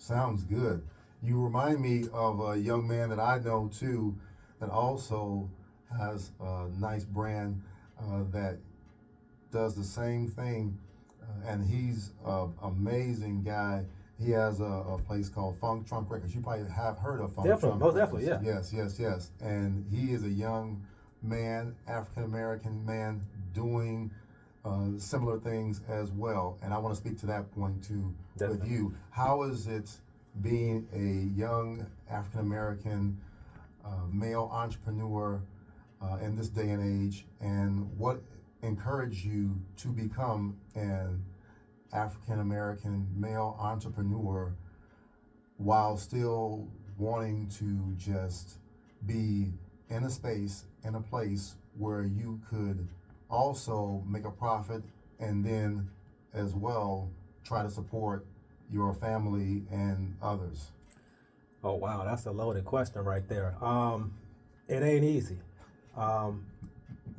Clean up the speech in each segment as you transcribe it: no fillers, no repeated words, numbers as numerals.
Sounds good. You remind me of a young man that I know too, that also has a nice brand that does the same thing, and he's an amazing guy. He has a place called Funk Trunk Records. You probably have heard of Funk Definitely, Trunk most Records. definitely, yeah. Yes. And he is a young man, African American man, doing similar things as well. And I want to speak to that point too with Definitely. you. How is it being a young African American male entrepreneur in this day and age, and what encouraged you to become an African American male entrepreneur while still wanting to just be in a space, in a place where you could also make a profit and then as well try to support your family and others? Oh wow, that's a loaded question right there. It ain't easy. Um,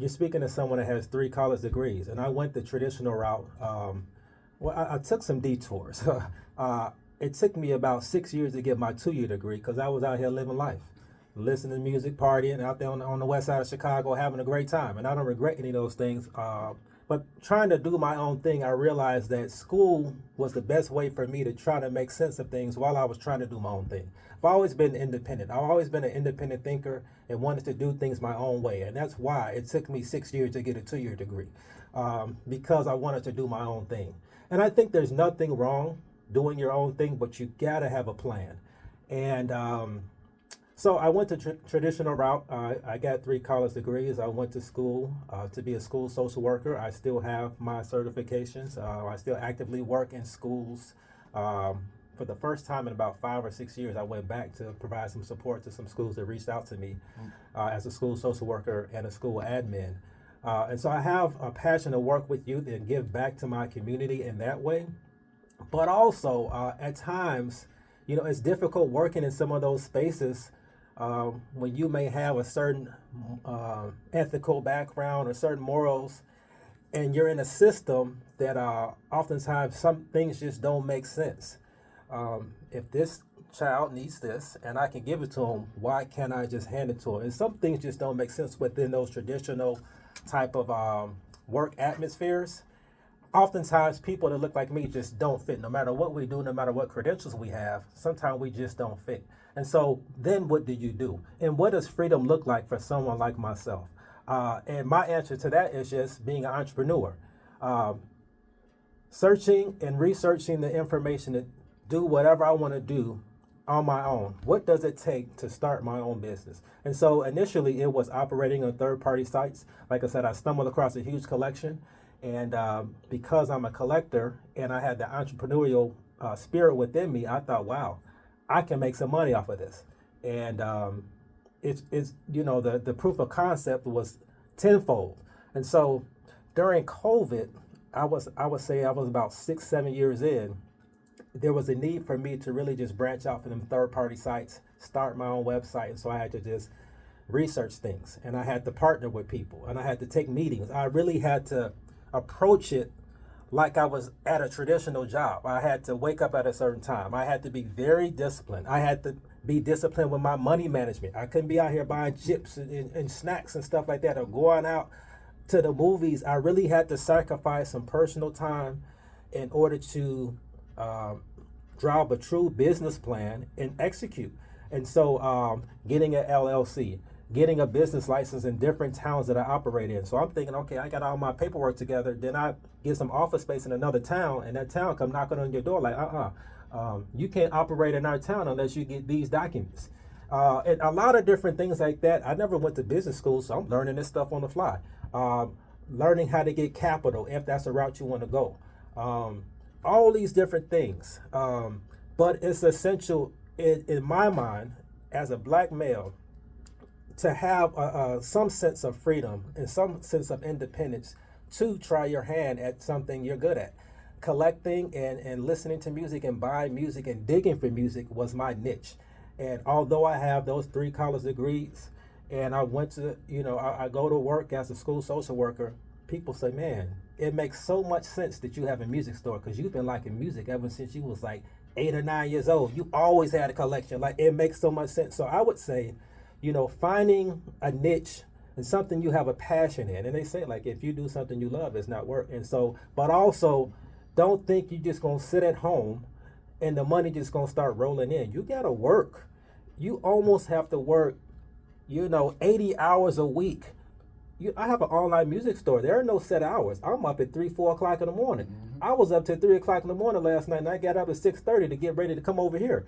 you're speaking to someone that has 3 college degrees, and I went the traditional route. I took some detours. It took me about 6 years to get my 2-year degree because I was out here living life, listening to music, partying out there on the west side of Chicago, having a great time. And I don't regret any of those things. But trying to do my own thing, I realized that school was the best way for me to try to make sense of things while I was trying to do my own thing. I've always been independent. I've always been an independent thinker and wanted to do things my own way. And that's why it took me 6 years to get a 2-year degree, because I wanted to do my own thing. And I think there's nothing wrong doing your own thing, but you gotta have a plan. And so I went to traditional route. I got 3 college degrees. I went to school to be a school social worker. I still have my certifications. I still actively work in schools. For the first time in about 5 or 6 years, I went back to provide some support to some schools that reached out to me as a school social worker and a school admin. And so I have a passion to work with youth and give back to my community in that way. But also, at times, it's difficult working in some of those spaces when you may have a certain ethical background or certain morals, and you're in a system that oftentimes some things just don't make sense. If this child needs this and I can give it to him, why can't I just hand it to him? And some things just don't make sense within those traditional type of work atmospheres. Oftentimes people that look like me just don't fit. No matter what we do, no matter what credentials we have, sometimes we just don't fit. And so then what do you do? And what does freedom look like for someone like myself? And my answer to that is just being an entrepreneur. Searching and researching the information to do whatever I want to do on my own. What does it take to start my own business? And so initially it was operating on third-party sites. Like I said, I stumbled across a huge collection. And because I'm a collector and I had the entrepreneurial spirit within me, I thought, wow, I can make some money off of this. And it's the proof of concept was tenfold. And so during COVID, I would say I was about 6-7 years in. There was a need for me to really just branch out from them third-party sites, start my own website. And so I had to just research things, and I had to partner with people, and I had to take meetings. I really had to approach it like I was at a traditional job. I had to wake up at a certain time. I had to be very disciplined. I had to be disciplined with my money management. I couldn't be out here buying chips and snacks and stuff like that, or going out to the movies. I really had to sacrifice some personal time in order to draw up a true business plan and execute. And so getting an LLC, getting a business license in different towns that I operate in. So I'm thinking, okay, I got all my paperwork together. Then I get some office space in another town, and that town come knocking on your door like, you can't operate in our town unless you get these documents. And a lot of different things like that. I never went to business school, so I'm learning this stuff on the fly. Learning how to get capital if that's the route you want to go. All these different things. But it's essential in my mind as a black male to have some sense of freedom and some sense of independence to try your hand at something you're good at. Collecting and listening to music and buying music and digging for music was my niche. And although I have those 3 college degrees and I went to, I go to work as a school social worker, people say, man, it makes so much sense that you have a music store because you've been liking music ever since you was like 8 or 9 years old. You always had a collection. Like, it makes so much sense. So I would say, finding a niche and something you have a passion in. And they say, like, if you do something you love, it's not work. And so, but also, don't think you're just gonna sit at home and the money just gonna start rolling in. You gotta work. You almost have to work, 80 hours a week. I have an online music store. There are no set hours. I'm up at 3, 4 o'clock in the morning. I was up till 3 o'clock in the morning last night, and I got up at 6:30 to get ready to come over here.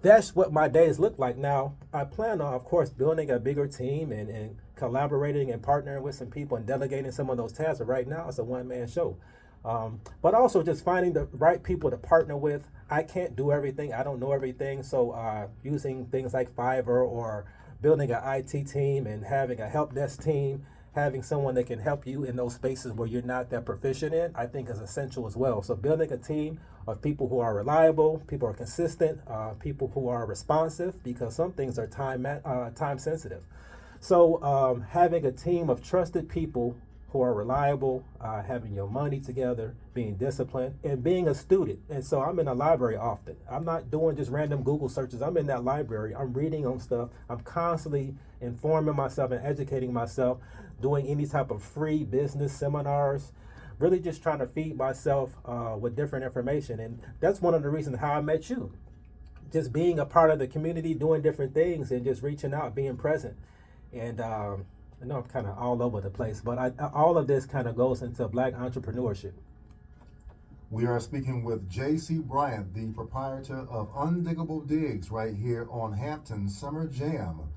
That's what my days look like. Now, I plan on, of course, building a bigger team and collaborating and partnering with some people and delegating some of those tasks. But right now, it's a one-man show. But also just finding the right people to partner with. I can't do everything. I don't know everything. So using things like Fiverr or building an IT team and having a help desk team, having someone that can help you in those spaces where you're not that proficient in, I think is essential as well. So building a team of people who are reliable, people who are consistent, people who are responsive, because some things are time sensitive. So having a team of trusted people who are reliable, having your money together, being disciplined, and being a student. And so I'm in a library often. I'm not doing just random Google searches. I'm in that library. I'm reading on stuff. I'm constantly informing myself and educating myself, doing any type of free business seminars, really just trying to feed myself with different information. And that's one of the reasons how I met you. Just being a part of the community, doing different things, and just reaching out, being present. And I know I'm kind of all over the place, but all of this kind of goes into Black entrepreneurship. We are speaking with Jaycee Bryant, the proprietor of UnDigable Digs, right here on Hampton Summer Jam.